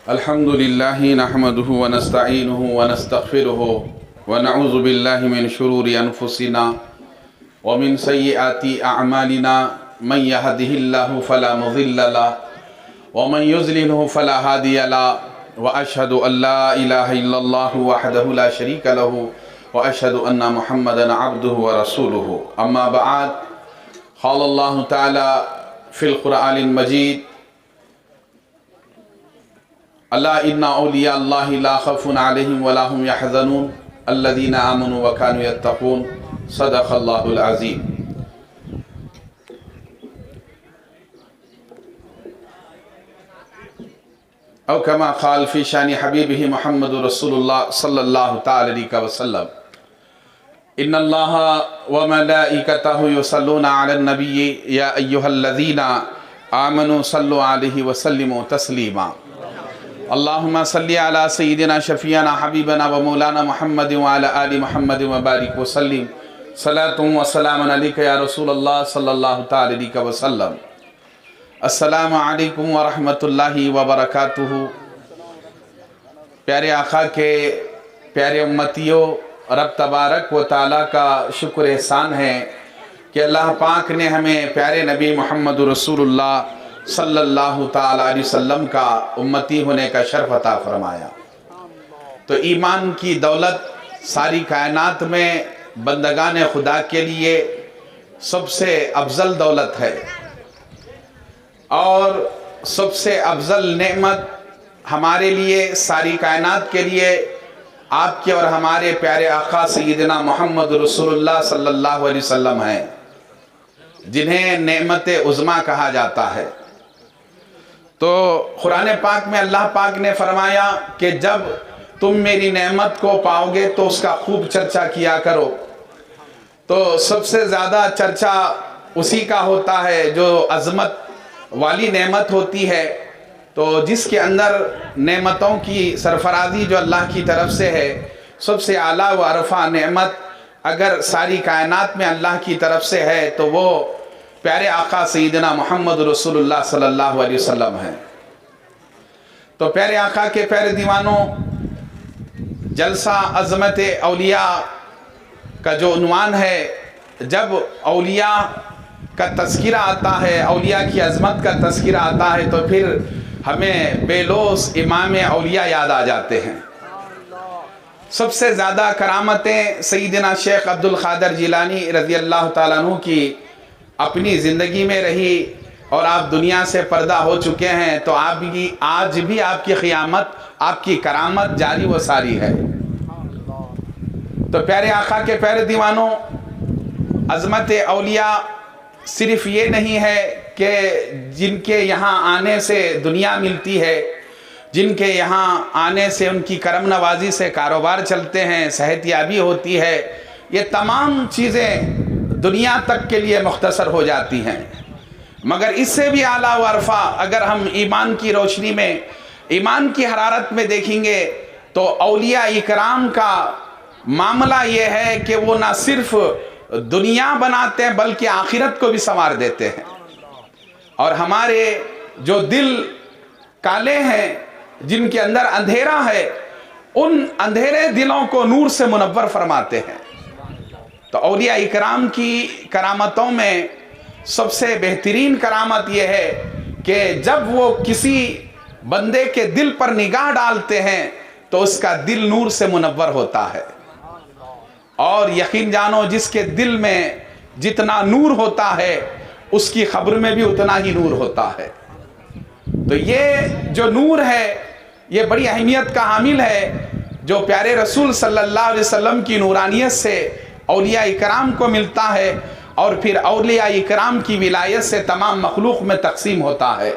अल्हम्दुलिल्लाहि नहमदुहु व नस्तईनुहु व नस्तगफिरुहु व नऊज़ु बिल्लाहि मिन शुरूरि अनफुसिना व मिन सय्यिआति अअमालिना मन यहदिहिल्लाहु फला मुज़िल्ल लहु व मन युज़लिलहु फला हादिय लहु व अशहदु अल्ला इलाहा इल्लल्लाहु वहदहु ला शरीका लहु व अशहदु अन्ना मुहम्मदन अब्दुहु व रसूलुहु। अम्मा बअद, क़ाल अल्लाहु तआला फ़िल क़ुरआनिल मजीद, अल्ला इन्ना औलिया अल्लाहि ला खौफुन अलैहिम वला हुम यहज़नून अल्लज़ीना आमनू व कानू यत्तक़ून। सदक़ल्लाहुल अज़ीम। औ कमा क़ाल फ़ी शानि हबीबिही मुहम्मदुर रसूलुल्लाह सल्लल्लाहु तआला अलैहि वसल्लम, इन्नल्लाहा व मलाइकतहु युसल्लूना अलन नबिय्यि या अय्युहल्लज़ीना आमनू सल्लु अलैहि व सल्लिमू तस्लीमा। अल्लाहुम्मा सल्लि अला सय्यिदिना शफ़ीअना हबीबना व मौलाना मुहम्मद व अला आलि मुहम्मद व बारिक व सल्लिम सलातुन व सलामुन अलैका या रसूलल्लाह सल्लल्लाहु तआला अलैहि वसल्लम। अस्सलामु अलैकुम व रहमतुल्लाहि व बरकातुहू। प्यारे आका के प्यारे उम्मतियों, रब तबारक व ताला का शुक्र एहसान है कि अल्लाह पाक ने हमें प्यारे नबी मोहम्मद रसूलुल्लाह सल्लल्लाहु ताला अलैहि वसल्लम का उम्मती होने का शर्फ अता फरमाया। तो ईमान की दौलत सारी कायनात में बंदगान खुदा के लिए सबसे अफजल दौलत है और सबसे अफजल नेमत हमारे लिए, सारी कायनात के लिए आपके और हमारे प्यारे आका सय्यदना मोहम्मद रसूलुल्लाह सल्लल्लाहु अलैहि वसल्लम हैं, जिन्हें नेमत उज़्मा कहा जाता है। तो कुरान पाक में अल्लाह पाक ने फरमाया कि जब तुम मेरी नेमत को पाओगे तो उसका खूब चर्चा किया करो। तो सबसे ज़्यादा चर्चा उसी का होता है जो अज़मत वाली नेमत होती है। तो जिसके अंदर नेमतों की सरफराजी जो अल्लाह की तरफ से है, सबसे आला व अरफा नेमत अगर सारी कायनात में अल्लाह की तरफ से है तो वो प्यारे आका सय्यदना मोहम्मद रसूलुल्लाह सल्लल्लाहु अलैहि वसल्लम है। तो प्यारे आका के प्यारे दीवानों, जलसा अज़मत औलिया का जो उन्वान है, जब औलिया का तज़किरा आता है, औलिया की अज़मत का तज़किरा आता है, तो फिर हमें बेलोस इमाम औलिया याद आ जाते हैं। सबसे ज़्यादा करामतें सय्यदना शेख अब्दुल क़ादिर जिलानी रज़ी अल्लाह ताला अन्हु की अपनी ज़िंदगी में रही और आप दुनिया से पर्दा हो चुके हैं। तो आज भी आपकी क़ियामत, आपकी करामत जारी व सारी है। तो प्यारे आका के प्यारे दीवानों, अज़मत औलिया सिर्फ ये नहीं है कि जिनके यहाँ आने से दुनिया मिलती है, जिनके यहाँ आने से उनकी करम नवाजी से कारोबार चलते हैं, सेहतयाबी होती है, ये तमाम चीज़ें दुनिया तक के लिए मुख्तसर हो जाती हैं। मगर इससे भी आला व अरफा अगर हम ईमान की रोशनी में, ईमान की हरारत में देखेंगे तो औलिया इकराम का मामला ये है कि वो ना सिर्फ दुनिया बनाते हैं बल्कि आखिरत को भी संवार देते हैं। और हमारे जो दिल काले हैं, जिनके अंदर अंधेरा है, उन अंधेरे दिलों को नूर से मुनव्वर फरमाते हैं। तो औलिया इकराम की करामतों में सबसे बेहतरीन करामत यह है कि जब वो किसी बंदे के दिल पर निगाह डालते हैं तो उसका दिल नूर से मुनव्वर होता है। और यकीन जानो, जिसके दिल में जितना नूर होता है उसकी खबर में भी उतना ही नूर होता है। तो ये जो नूर है, ये बड़ी अहमियत का हामिल है, जो प्यारे रसूल सल्लल्लाहु अलैहि वसल्लम की नूरानियत से औलिया इकराम को मिलता है और फिर औलिया इकराम की विलायत से तमाम मखलूक में तकसीम होता है।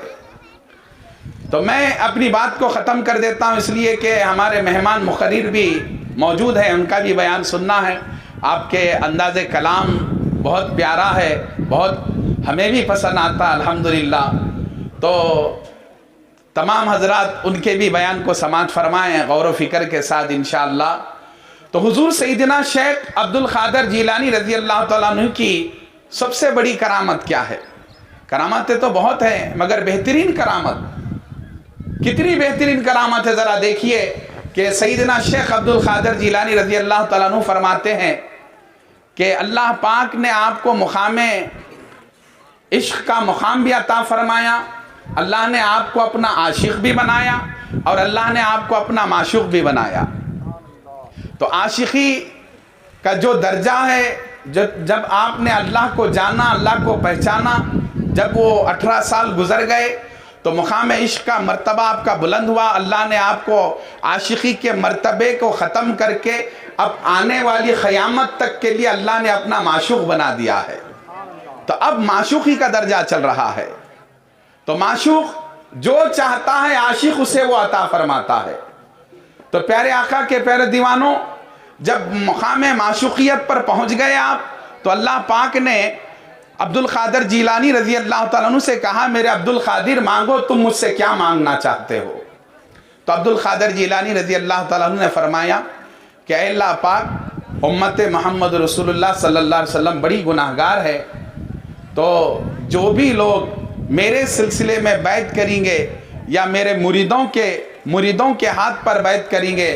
तो मैं अपनी बात को ख़त्म कर देता हूँ, इसलिए कि हमारे मेहमान मुक़र्रिर भी मौजूद हैं, उनका भी बयान सुनना है। आपके अंदाज़े कलाम बहुत प्यारा है, बहुत हमें भी पसंद आता है अल्हम्दुलिल्लाह। तो तमाम हजरात उनके भी बयान को समाअत फरमाएँ गौर व फिक्र के साथ इंशाअल्लाह। तो हुजूर सय्यदना शेख अब्दुल क़ादिर जिलानी रज़ी अल्लाह ताला अन्हु की सबसे बड़ी करामत क्या है? करामतें तो बहुत हैं, मगर बेहतरीन करामत कितनी बेहतरीन करामत है। ज़रा देखिए कि सैयदना शेख अब्दुल कादिर जिलानी रज़ी अल्लाह तआला अन्हु फरमाते हैं कि अल्लाह पाक ने आपको मुकामे इश्क का मुकाम भी अता फरमाया, अल्लाह ने आपको अपना आशिक भी बनाया और अल्लाह ने आपको अपना माशूक भी बनाया। तो आशिकी का जो दर्जा है, जब आपने अल्लाह को जाना, अल्लाह को पहचाना, जब वो 18 साल गुजर गए तो मुकाम इश्क का मर्तबा आपका बुलंद हुआ। अल्लाह ने आपको आशिकी के मर्तबे को ख़त्म करके अब आने वाली क़यामत तक के लिए अल्लाह ने अपना माशूक बना दिया है। तो अब माशूकी का दर्जा चल रहा है। तो माशूक जो चाहता है आशिक उसे वो अता फरमाता है। तो प्यारे आका के प्यारे दीवानों, जब मुकाम माशूकियत पर पहुंच गए आप, तो अल्लाह पाक ने अब्दुल कादिर जिलानी रज़ी अल्लाह तआला अन्हु से कहा, मेरे अब्दुल कादिर मांगो, तुम मुझसे क्या मांगना चाहते हो। तो अब्दुल कादिर जिलानी रज़ी अल्लाह तआला अन्हु ने फरमाया कि अल्लाह पाक, उम्मत मोहम्मद रसूलुल्लाह सल्लल्लाहु अलैहि वसल्लम बड़ी गुनाहगार है, तो जो भी लोग मेरे सिलसिले में बैत करेंगे या मेरे मुरीदों के हाथ पर बैत करेंगे,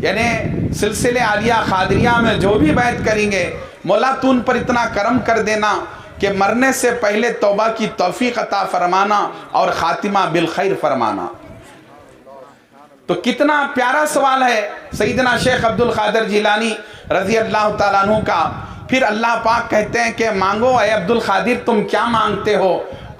यानी सिलसिले आलिया खादरिया में जो भी बैत करेंगे, मौला तू उन पर इतना करम कर देना कि मरने से पहले तौबा की तौफीक अता फरमाना और खातिमा बिल खैर फरमाना। तो कितना प्यारा सवाल है सैयदना शेख अब्दुल कादिर जिलानी रज़ी अल्लाह तआला अन्हु का। फिर अल्लाह पाक कहते हैं कि मांगो ए अब्दुल कादिर, तुम क्या मांगते हो,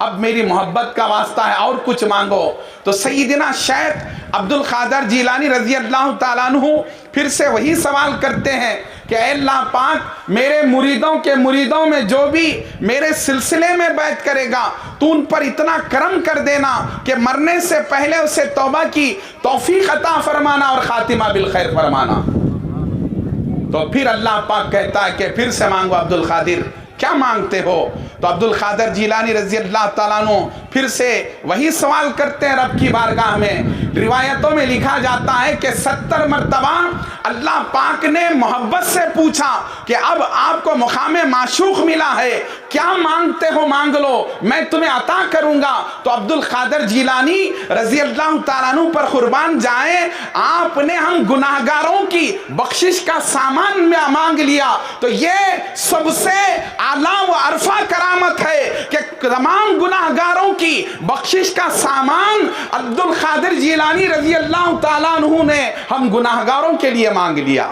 अब मेरी मोहब्बत का वास्ता है और कुछ मांगो। तो सैयदना शेख अब्दुल कादिर जिलानी रज़ी अल्लाह तआला अन्हु फिर से वही सवाल करते हैं कि अल्लाह पाक, मेरे मुरीदों में जो भी मेरे सिलसिले में बैत करेगा, तू उन पर इतना करम कर देना कि मरने से पहले उसे तौबा की तौफीक अता फरमाना और खातिमा बिल खैर फरमाना। तो फिर अल्लाह पाक कहता है कि फिर से मांगो अब्दुल कादिर, क्या मांगते हो। तो अब्दुल कादिर जिलानी रज़ी अल्लाह तआला अन्हु फिर से वही सवाल करते हैं रब की बारगाह में। रिवायतों में लिखा जाता है कि 70 मरतबा अल्लाह पाक ने मोहब्बत से पूछा कि अब आपको मुकामे माशूक मिला है, क्या मांगते हो मांग लो, मैं तुम्हें अता करूंगा। तो अब्दुल कादिर जिलानी रज़ी अल्लाह तआला अन्हु पर कुर्बान जाए, आपने हम गुनाहगारों की बख्शिश का सामान में मांग लिया। तो ये सबसे आला व अरफा करामत है कि तमाम गुनाहगारों की बख्शिश का सामान अब्दुल कादिर जिलानी रज़ी अल्लाह तआला अन्हु ने हम गुनाहगारों के लिए मांग लिया।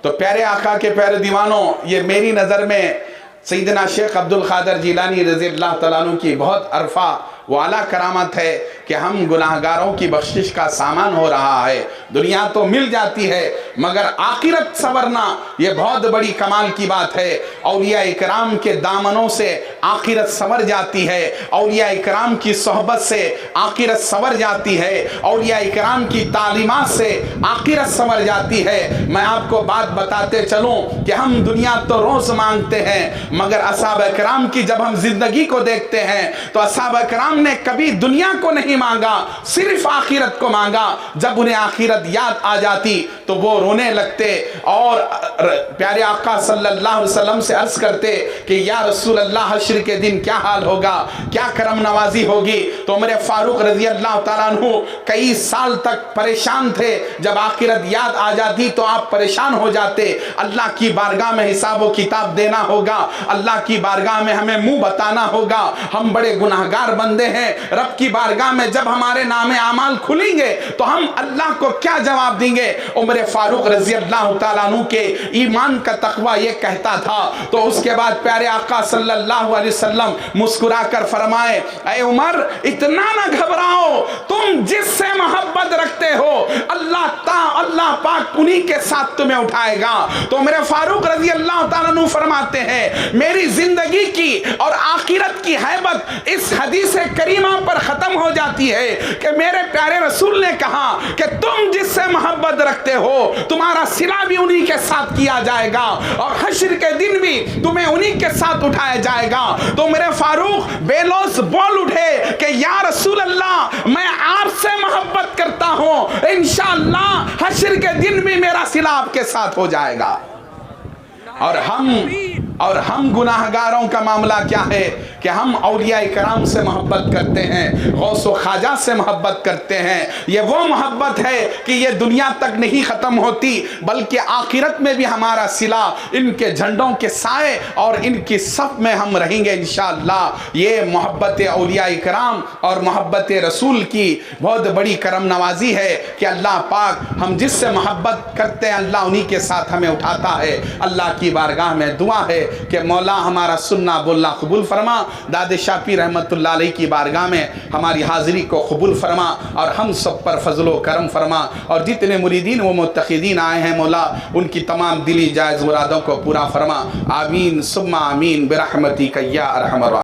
तो प्यारे आका के प्यारे दीवानों, ये मेरी नज़र में सैयदना शेख अब्दुल कादिर जिलानी रज़ी अल्लाह तआला अन्हु की बहुत अरफा वो आला करामत है कि हम गुनाहगारों की बख्शिश का सामान हो रहा है। दुनिया तो मिल जाती है मगर आखिरत संवरना ये बहुत बड़ी कमाल की बात है। औलिया इकराम के दामनों से आखिरत संवर जाती है, औलिया इकराम की सोहबत से आखिरत संवर जाती है, औलिया इकराम की तालीमात से आखिरत संवर जाती है। मैं आपको बात बताते चलूं कि हम दुनिया तो रोज मांगते हैं मगर असहाब इकराम की जब हम जिंदगी को देखते हैं तो असहाब इकराम ने कभी दुनिया को नहीं मांगा, सिर्फ आखिरत को मांगा। जब उन्हें आखिरत याद आ जाती तो वो रोने लगते और प्यारे आका सल्लल्लाहु अलैहि वसल्लम से अर्ज करते कि या रसूल अल्लाह, हश्र के दिन क्या हाल होगा, क्या करम नवाजी होगी। तो मेरे फारूक रज़ी अल्लाह तआला अन्हु कई साल तक परेशान थे, जब आखिरत याद आ जाती तो आप परेशान हो जाते। अल्लाह की बारगाह में हिसाब व किताब देना होगा, अल्लाह की बारगाह में हमें मुंह बताना होगा, हम बड़े गुनाहगार बंदे हैं। रब की बारगाह में जब हमारे नामे आमाल खुलेंगे तो हम अल्लाह को क्या जवाब देंगे। उमर फारूक रज़ी अल्लाह तआला अन्हु के ईमान का तकवा ये कहता था। तो उसके बाद प्यारे आका सल्लल्लाहु अलैहि वसल्लम मुस्कुरा कर फरमाए, ऐ उमर, इतना ना घबराओ, तुम जिससे मोहब्बत रखते हो अल्लाह पाक उन्हीं के साथ तुम्हें उठाएगा। तो मेरे फारूक रज़ी अल्लाह तआला अन्हु फरमाते हैं, मेरी जिंदगी की और आखिरत की हैबत इस हदीस करीमा पर खत्म हो जाती है कि मेरे प्यारे रसूल ने कहा कि तुम जिससे मोहब्बत रखते हो तुम्हारा सिला भी उन्हीं के साथ किया जाएगा और हश्र के दिन भी तुम्हें उन्हीं के साथ उठाया जाएगा। तो मेरे फारूक बेलौस बोल उठे कि या रसूल अल्लाह, मैं आपसे मोहब्बत करता हूं, इंशाअल्लाह हश्र के दिन भी मेरा सिला आपके साथ हो जाएगा। और हम और हम गुनाहगारों का मामला क्या है कि हम औलिया इकराम से मोहब्बत करते हैं, गौस व ख्वाजा से मोहब्बत करते हैं। ये वो मोहब्बत है कि ये दुनिया तक नहीं ख़त्म होती, बल्कि आखिरत में भी हमारा सिला इनके झंडों के साए और इनकी सफ़ में हम रहेंगे इंशाअल्लाह। ये मोहब्बत औलिया इकराम और मोहब्बत रसूल की बहुत बड़ी करम नवाजी है कि अल्लाह पाक हम जिससे मोहब्बत करते हैं अल्लाह उन्हीं के साथ हमें उठाता है। अल्लाह की बारगाह में दुआ है कि मौला हमारा सुनना बोलना कबूल फरमा, दादे शाफी रहमतुल्लाह अलैह की बारगाह में हमारी हाज़िरी को कबूल फरमा और हम सब पर फजलो करम फरमा, और जितने मुरीदीन व मुत्तखिदीन आए हैं मौला उनकी तमाम दिली जायज़ मुरादों को पूरा फरमा। आमीन सुम्मा आमीन बिरहमतिक या अरहमर